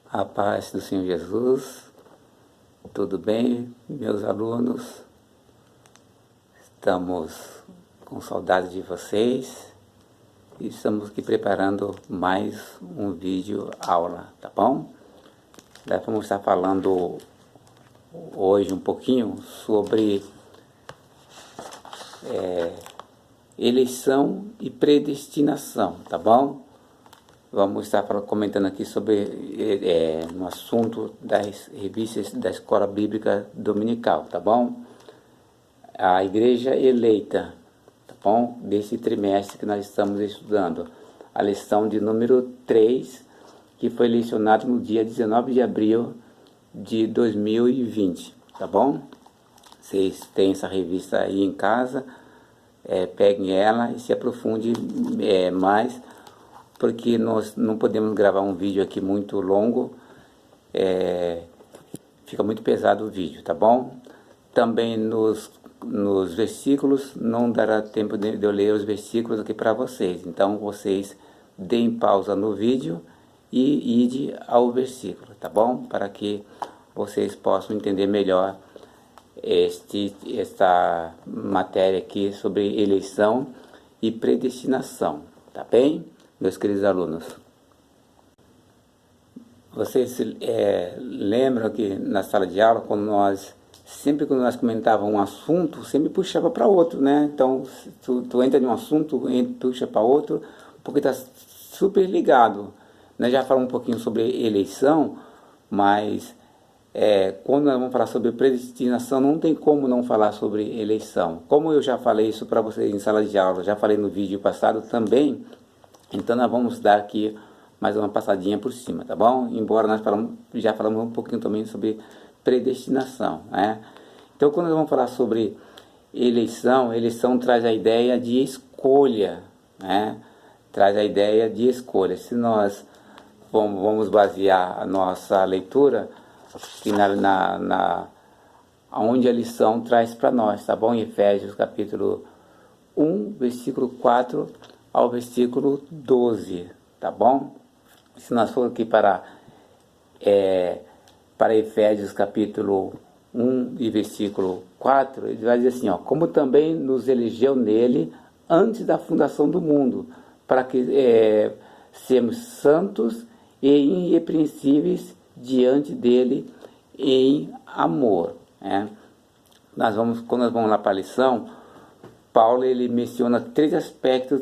A paz do Senhor Jesus, tudo bem, meus alunos? Estamos com saudade de vocês e estamos aqui preparando mais um vídeo aula, tá bom? Nós vamos estar falando hoje um pouquinho sobre eleição e predestinação, tá bom? Vamos estar comentando aqui sobre um assunto das revistas da Escola Bíblica Dominical, tá bom? A igreja eleita, tá bom? Desse trimestre que nós estamos estudando. A lição de número 3, que foi lecionada no dia 19 de abril de 2020, tá bom? Vocês têm essa revista aí em casa, peguem ela e se aprofunde mais, porque nós não podemos gravar um vídeo aqui muito longo, fica muito pesado o vídeo, tá bom? Também nos versículos, não dará tempo de eu ler os versículos aqui para vocês, então vocês deem pausa no vídeo e ide ao versículo, tá bom? Para que vocês possam entender melhor esta matéria aqui sobre eleição e predestinação, tá bem? Meus queridos alunos, vocês lembram que na sala de aula, sempre quando nós comentávamos um assunto, sempre puxava para outro, né? Então, tu entra em um assunto, puxa para outro, porque está super ligado. Nós já falamos um pouquinho sobre eleição, mas quando nós vamos falar sobre predestinação, não tem como não falar sobre eleição. Como eu já falei isso para vocês em sala de aula, já falei no vídeo passado também, então nós vamos dar aqui mais uma passadinha por cima, tá bom? Embora nós já falamos um pouquinho também sobre predestinação, né? Então quando nós vamos falar sobre eleição traz a ideia de escolha, né? Traz a ideia de escolha. Se nós vamos basear a nossa leitura aqui onde a lição traz para nós, tá bom? Em Efésios capítulo 1, versículo 4 ao versículo 12, tá bom? Se nós formos aqui para Efésios capítulo 1 e versículo 4, ele vai dizer assim, ó: como também nos elegeu nele antes da fundação do mundo, para que sermos santos e irrepreensíveis diante dele em amor, né? Quando nós vamos lá para a lição, Paulo ele menciona 3 aspectos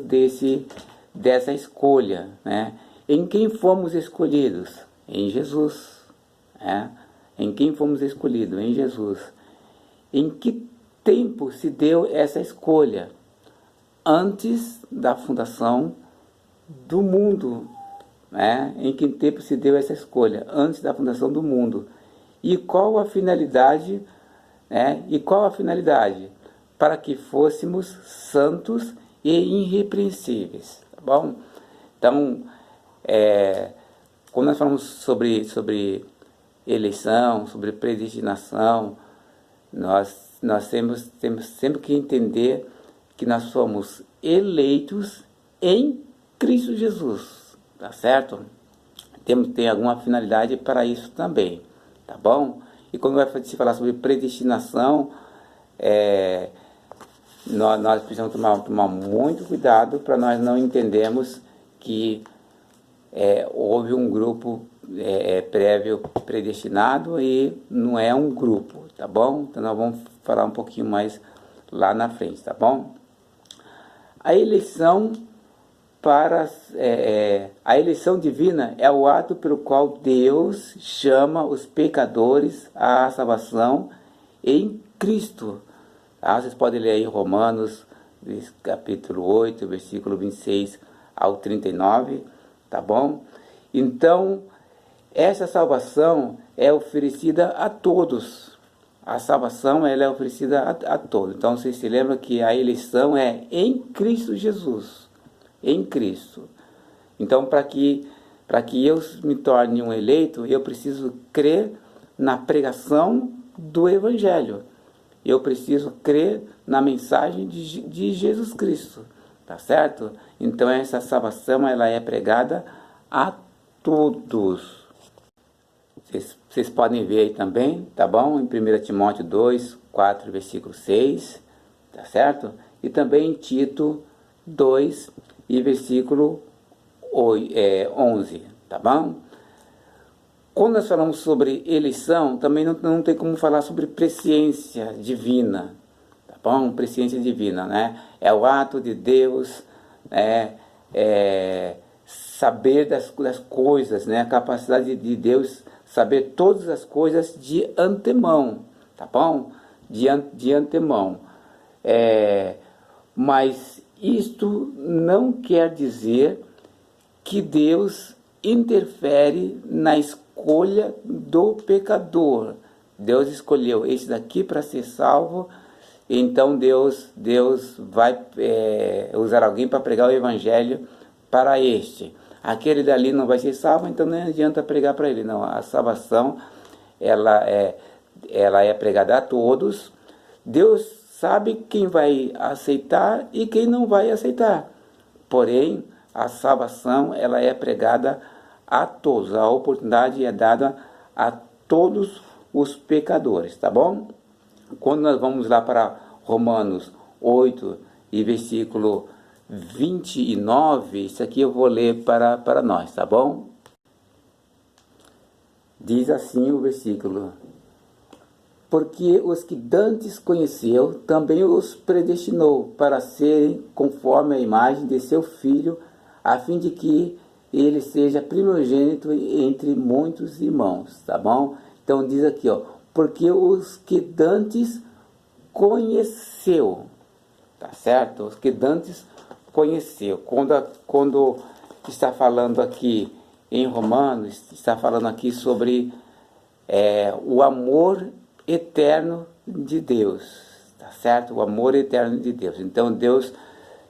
dessa escolha, né? Em quem fomos escolhidos? Em Jesus, né? Em quem fomos escolhidos? Em Jesus. Em que tempo se deu essa escolha? Antes da fundação do mundo, né? Em que tempo se deu essa escolha? Antes da fundação do mundo. E qual a finalidade? E qual a finalidade? Para que fôssemos santos e irrepreensíveis, tá bom? Então, quando nós falamos sobre eleição, sobre predestinação, nós temos sempre que entender que nós somos eleitos em Cristo Jesus, tá certo? Tem alguma finalidade para isso também, tá bom? E quando vai se falar sobre predestinação, nós precisamos tomar muito cuidado para nós não entendermos que houve um grupo prévio predestinado e não é um grupo, tá bom? Então nós vamos falar um pouquinho mais lá na frente, tá bom? A eleição a eleição divina é o ato pelo qual Deus chama os pecadores à salvação em Cristo. Vocês podem ler aí Romanos, capítulo 8, versículo 26 ao 39, tá bom? Então, essa salvação é oferecida a todos. A salvação ela é oferecida a todos. Então, vocês se lembram que a eleição é em Cristo Jesus. Em Cristo. Então, para que eu me torne um eleito, eu preciso crer na pregação do Evangelho. Eu preciso crer na mensagem de Jesus Cristo, tá certo? Então essa salvação ela é pregada a todos. Vocês podem ver aí também, tá bom? Em 1 Timóteo 2, 4, versículo 6, tá certo? E também em Tito 2 e versículo 11, tá bom? Quando nós falamos sobre eleição, também não tem como falar sobre presciência divina, tá bom? Presciência divina, né? É o ato de Deus, né? Saber das coisas, né? A capacidade de Deus saber todas as coisas de antemão, tá bom? De antemão. Mas isto não quer dizer que Deus interfere na escolha do pecador. Deus escolheu esse daqui para ser salvo, então Deus vai usar alguém para pregar o evangelho para este. Aquele dali não vai ser salvo, então não adianta pregar para ele. Não, a salvação ela é pregada a todos. Deus sabe quem vai aceitar e quem não vai aceitar. Porém, a salvação ela é pregada a todos. A oportunidade é dada a todos os pecadores, tá bom? Quando nós vamos lá para Romanos 8 e versículo 29, isso aqui eu vou ler para nós, tá bom? Diz assim o versículo: porque os que dantes conheceu, também os predestinou para serem conforme a imagem de seu Filho, a fim de que ele seja primogênito entre muitos irmãos, tá bom? Então diz aqui, ó, porque os que dantes conheceu, tá certo? Os que dantes conheceu. Quando está falando aqui em Romanos, está falando aqui sobre o amor eterno de Deus, tá certo? O amor eterno de Deus. Então Deus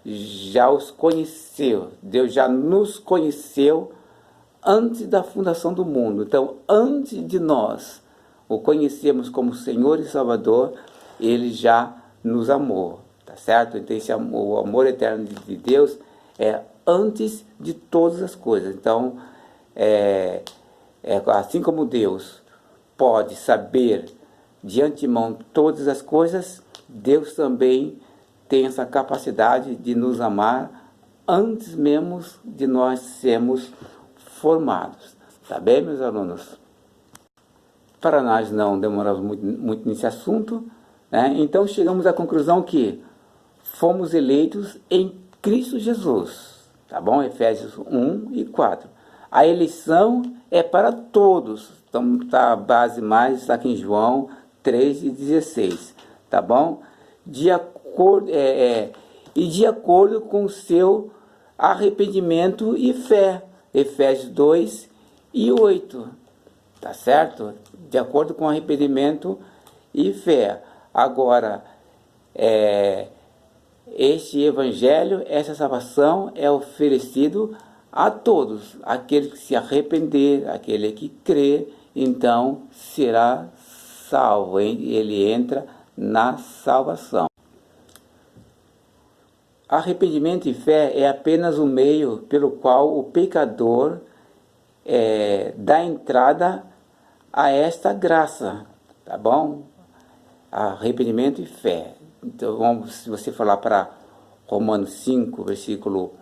já os conheceu, Deus já nos conheceu antes da fundação do mundo. Então, antes de nós o conhecermos como Senhor e Salvador, Ele já nos amou, tá certo? Então o amor eterno de Deus é antes de todas as coisas. Então, assim como Deus pode saber de antemão todas as coisas, Deus também tem essa capacidade de nos amar antes mesmo de nós sermos formados. Tá bem, meus alunos? Para nós não demorarmos muito nesse assunto, né? Então chegamos à conclusão que fomos eleitos em Cristo Jesus. Tá bom? Efésios 1 e 4. A eleição é para todos. Então tá a base mais, está aqui em João 3 e 16. Tá bom? De acordo com o seu arrependimento e fé. Efésios 2 e 8. Tá certo? De acordo com arrependimento e fé. Agora, este evangelho, essa salvação é oferecido a todos. Aquele que se arrepender, aquele que crê, então será salvo. Ele entra na salvação. Arrependimento e fé é apenas o meio pelo qual o pecador dá entrada a esta graça, tá bom? Arrependimento e fé. Então, se você falar para Romanos 5, versículo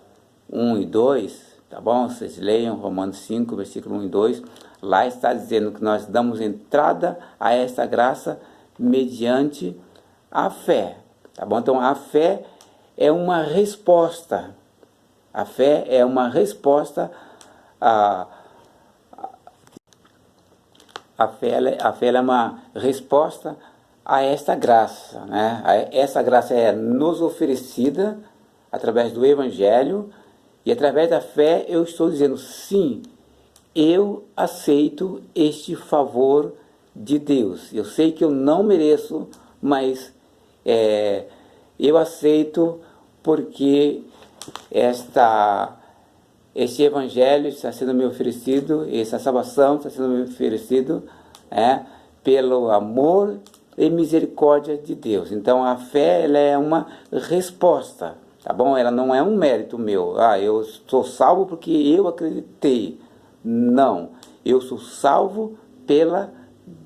1 e 2, tá bom? Vocês leiam Romanos 5, versículo 1 e 2, lá está dizendo que nós damos entrada a esta graça mediante a fé, tá bom? Então, a fé é uma resposta. A fé é uma resposta a fé é uma resposta a esta graça, né? Essa graça é nos oferecida através do Evangelho, e através da fé eu estou dizendo, sim, eu aceito este favor de Deus. Eu sei que eu não mereço, mas eu aceito porque este evangelho está sendo me oferecido, essa salvação está sendo me oferecido pelo amor e misericórdia de Deus. Então a fé ela é uma resposta, tá bom? Ela não é um mérito meu. Eu sou salvo porque eu acreditei. Não, eu sou salvo pela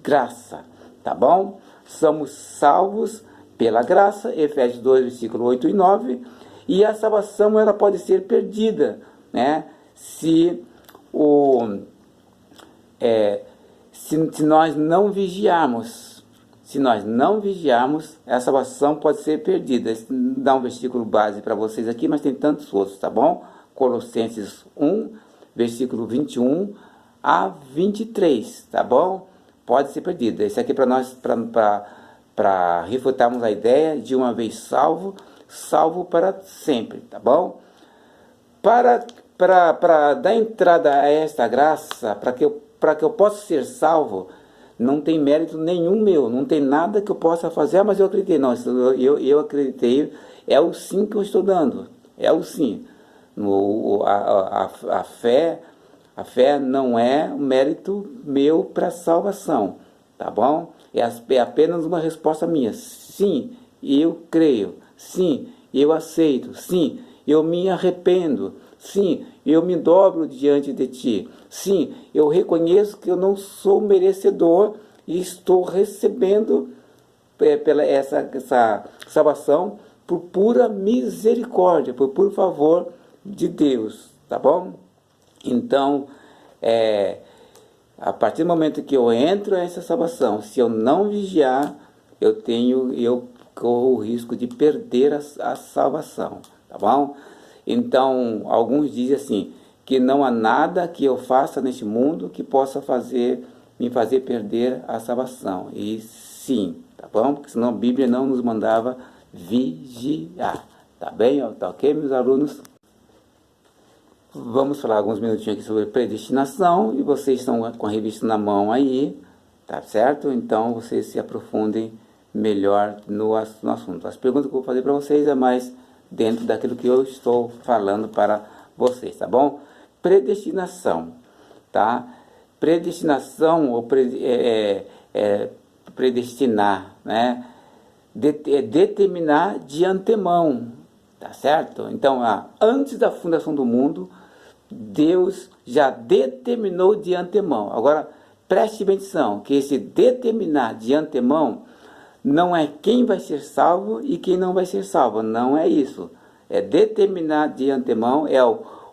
graça, tá bom? Somos salvos pela graça, Efésios 2, versículo 8 e 9, e a salvação ela pode ser perdida, né? Se nós não vigiarmos, a salvação pode ser perdida. Dá um versículo base para vocês aqui, mas tem tantos outros, tá bom? Colossenses 1, versículo 21 a 23, tá bom? Pode ser perdida. Esse aqui é para nós, para refutarmos a ideia de uma vez salvo, salvo para sempre, tá bom? Para dar entrada a esta graça, para que eu possa ser salvo, não tem mérito nenhum meu, não tem nada que eu possa fazer, mas eu acreditei. Não, eu acreditei, é o sim que eu estou dando, é o sim. A fé não é um mérito meu para salvação, tá bom? É apenas uma resposta minha. Sim, eu creio. Sim, eu aceito. Sim, eu me arrependo. Sim, eu me dobro diante de ti. Sim, eu reconheço que eu não sou merecedor e estou recebendo pela essa salvação por pura misericórdia, por puro favor de Deus, tá bom? Então, a partir do momento que eu entro nessa salvação, se eu não vigiar, eu corro o risco de perder a salvação, tá bom? Então, alguns dizem assim, que não há nada que eu faça neste mundo que possa me fazer perder a salvação. E sim, tá bom? Porque senão a Bíblia não nos mandava vigiar. Tá bem? Tá ok, meus alunos? Vamos falar alguns minutinhos aqui sobre predestinação, e vocês estão com a revista na mão aí, tá certo? Então, vocês se aprofundem melhor no assunto. As perguntas que eu vou fazer para vocês é mais dentro daquilo que eu estou falando para vocês, tá bom? Predestinação, tá? Predestinação, ou predestinar, né? Determinar de antemão, tá certo? Então, antes da fundação do mundo, Deus já determinou de antemão. Agora, preste atenção, que esse determinar de antemão não é quem vai ser salvo e quem não vai ser salvo, não é isso. É determinar de antemão,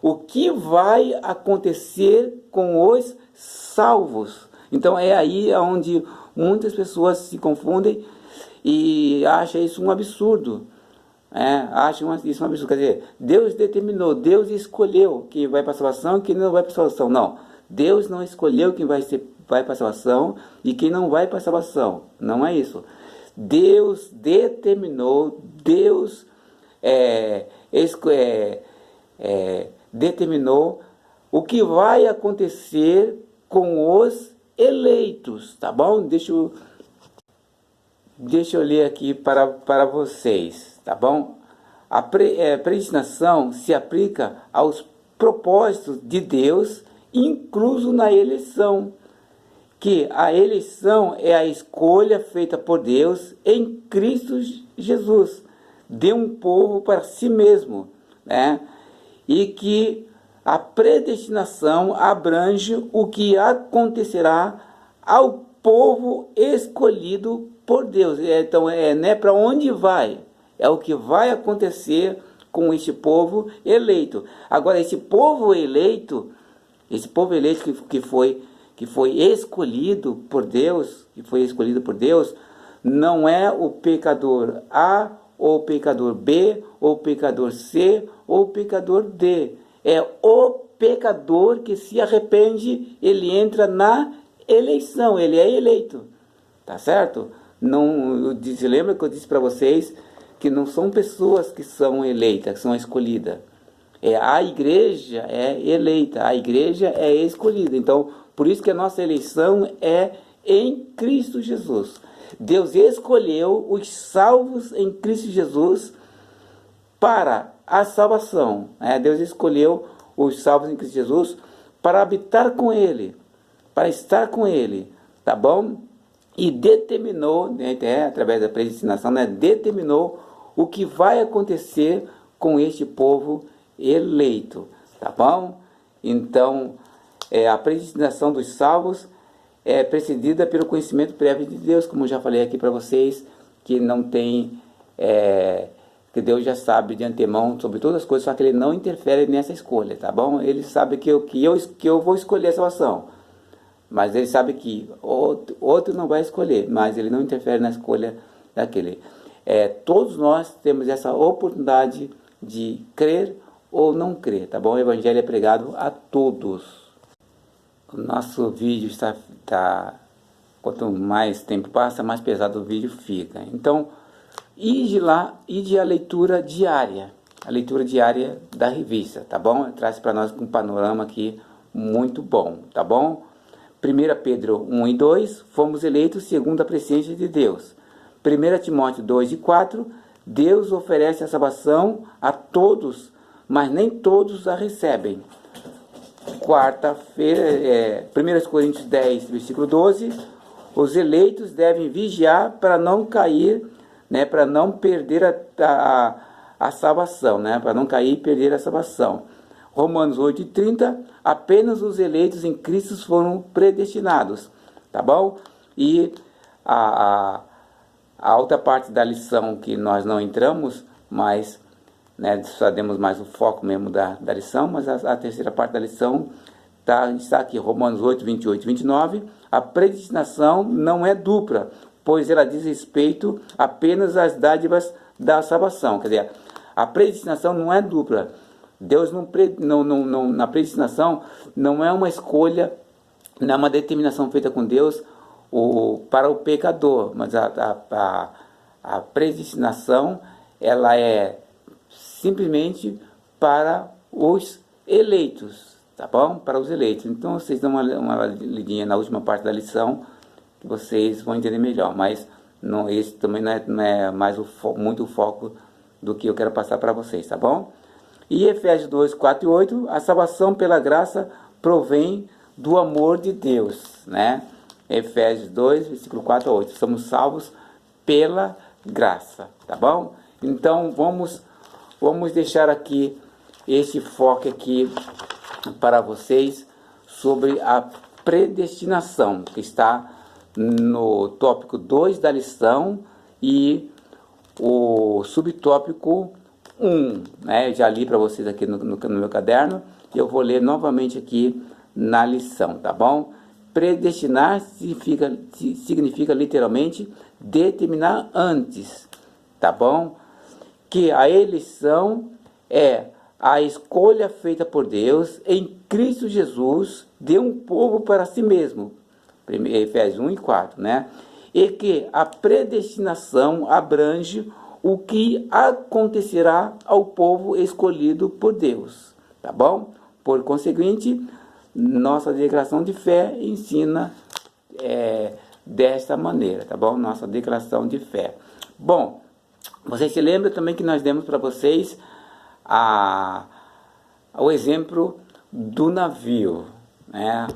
o que vai acontecer com os salvos. Então é aí onde muitas pessoas se confundem e acham isso um absurdo. Acham isso um absurdo. Quer dizer, Deus determinou, Deus escolheu quem vai para a salvação e quem não vai para a salvação. Não, Deus não escolheu quem vai para a salvação e quem não vai para a salvação. Não é isso. Deus determinou, Deus determinou o que vai acontecer com os eleitos, tá bom? Deixa eu ler aqui para vocês, tá bom? A predestinação se aplica aos propósitos de Deus, incluso na eleição, que a eleição é a escolha feita por Deus em Cristo Jesus, de um povo para si mesmo, né? E que a predestinação abrange o que acontecerá ao povo escolhido por Deus. Então, não é para onde vai, é o que vai acontecer com este povo eleito. Agora, esse povo eleito que foi escolhido por Deus, não é o pecador A, ou o pecador B, ou o pecador C, ou o pecador D. É o pecador que se arrepende, ele entra na eleição, ele é eleito. Tá certo? Lembra que eu disse para vocês que não são pessoas que são eleitas, que são escolhidas. A igreja é eleita, a igreja é escolhida. Então, por isso que a nossa eleição é em Cristo Jesus. Deus escolheu os salvos em Cristo Jesus para a salvação. Deus escolheu os salvos em Cristo Jesus para habitar com Ele, para estar com Ele, tá bom? E determinou, através da predestinação, determinou o que vai acontecer com este povo eleito, tá bom? Então, a predestinação dos salvos é precedida pelo conhecimento prévio de Deus, como eu já falei aqui para vocês, que não tem, que Deus já sabe de antemão sobre todas as coisas, só que Ele não interfere nessa escolha, tá bom? Ele sabe que eu vou escolher a salvação, mas Ele sabe que outro não vai escolher, mas Ele não interfere na escolha daquele. Todos nós temos essa oportunidade de crer ou não crer, tá bom? O Evangelho é pregado a todos. O nosso vídeo quanto mais tempo passa, mais pesado o vídeo fica. Então, ide a leitura diária da revista, tá bom? Traz para nós um panorama aqui muito bom, tá bom? 1 Pedro 1 e 2, fomos eleitos segundo a presciência de Deus. 1 Timóteo 2 e 4, Deus oferece a salvação a todos, mas nem todos a recebem. Quarta-feira, 1 Coríntios 10, versículo 12, os eleitos devem vigiar para não cair, né, para não perder a salvação, né, para não cair e perder a salvação. Romanos 8 e 30, apenas os eleitos em Cristo foram predestinados, tá bom? E a outra parte da lição que nós não entramos, mas, né, só demos mais o foco mesmo da lição, mas a terceira parte da lição está aqui, Romanos 8, 28 e 29, a predestinação não é dupla, pois ela diz respeito apenas às dádivas da salvação. Quer dizer, a predestinação não é dupla. Deus na predestinação não é uma escolha, não é uma determinação feita com Deus para o pecador, mas a predestinação ela é simplesmente para os eleitos, tá bom? Para os eleitos. Então vocês dão uma lidinha na última parte da lição, que vocês vão entender melhor, mas esse também não é mais muito o foco do que eu quero passar para vocês, tá bom? E Efésios 2, 4 e 8, a salvação pela graça provém do amor de Deus, né? Efésios 2, versículo 4 a 8, somos salvos pela graça, tá bom? Então vamos deixar aqui esse foco aqui para vocês sobre a predestinação, que está no tópico 2 da lição e o subtópico 1, né? Eu já li para vocês aqui no meu caderno e eu vou ler novamente aqui na lição, tá bom? Predestinar significa literalmente determinar antes, tá bom? Que a eleição é a escolha feita por Deus em Cristo Jesus de um povo para si mesmo. Efésios 1 e 4, né? E que a predestinação abrange o que acontecerá ao povo escolhido por Deus, tá bom? Por conseguinte, nossa declaração de fé ensina desta maneira, tá bom? Nossa declaração de fé. Bom, vocês se lembram também que nós demos para vocês o exemplo do navio, né?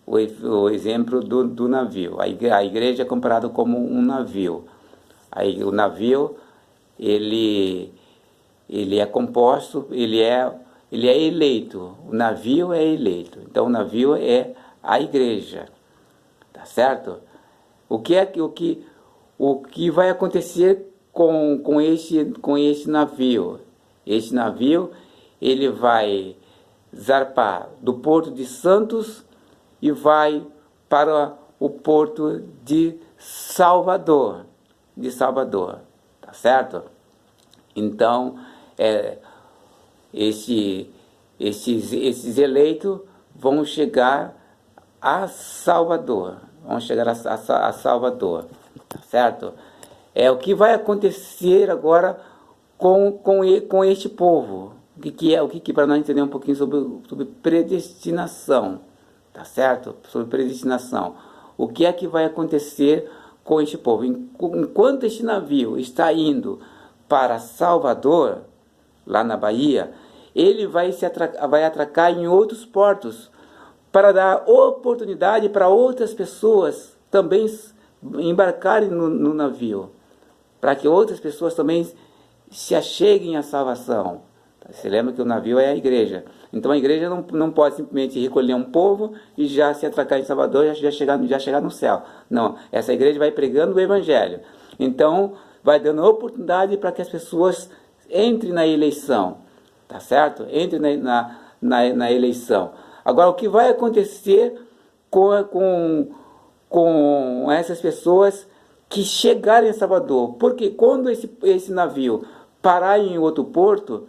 O exemplo do navio. A igreja é comparada como um navio. Aí, o navio, ele é composto, ele é eleito. O navio é eleito. Então, o navio é a igreja. Tá certo? O que vai acontecer com este navio? Este navio, ele vai zarpar do Porto de Santos e vai para o Porto de Salvador. Tá certo? Então, esses eleitos vão chegar a Salvador. Tá certo? O que vai acontecer agora com este povo? O que para nós entender um pouquinho sobre predestinação, tá certo? Sobre predestinação. O que é que vai acontecer com este povo? Enquanto este navio está indo para Salvador, lá na Bahia, ele vai atracar em outros portos para dar oportunidade para outras pessoas também embarcarem no navio, para que outras pessoas também se acheguem à salvação, Você lembra que o navio é a igreja. Então a igreja não pode simplesmente recolher um povo e já se atracar em Salvador e já chegar no céu. Não, essa igreja vai pregando o evangelho. Então vai dando oportunidade para que as pessoas entrem na eleição. Tá certo? Entrem na eleição. Agora, o que vai acontecer com essas pessoas que chegarem a Salvador? Porque quando esse navio parar em outro porto,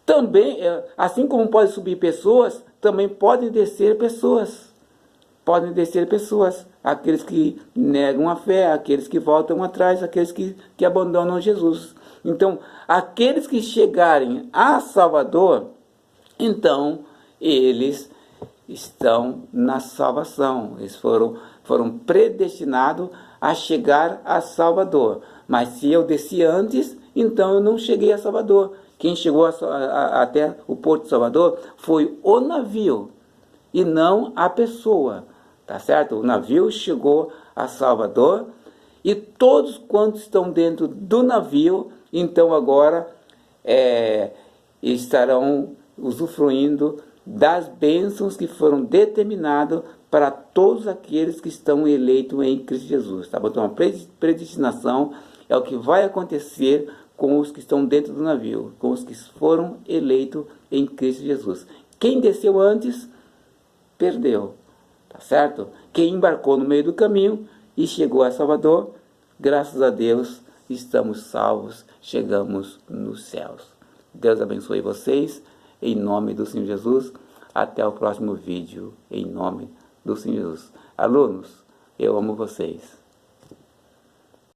também, assim como pode subir pessoas, também podem descer pessoas. Podem descer pessoas. Aqueles que negam a fé, aqueles que voltam atrás, aqueles que abandonam Jesus. Então, aqueles que chegarem a Salvador, então, eles estão na salvação. Eles foram predestinados a chegar a Salvador. Mas se eu desci antes, então eu não cheguei a Salvador. Quem chegou até o Porto de Salvador foi o navio e não a pessoa. Tá certo? O navio chegou a Salvador e todos quantos estão dentro do navio, então agora estarão usufruindo das bênçãos que foram determinadas para todos aqueles que estão eleitos em Cristo Jesus. Tá bom? Então a predestinação é o que vai acontecer com os que estão dentro do navio, com os que foram eleitos em Cristo Jesus. Quem desceu antes, perdeu. Tá certo? Quem embarcou no meio do caminho e chegou a Salvador, graças a Deus, estamos salvos, chegamos nos céus. Deus abençoe vocês, em nome do Senhor Jesus. Até o próximo vídeo, em nome do Senhor Jesus. Alunos, eu amo vocês.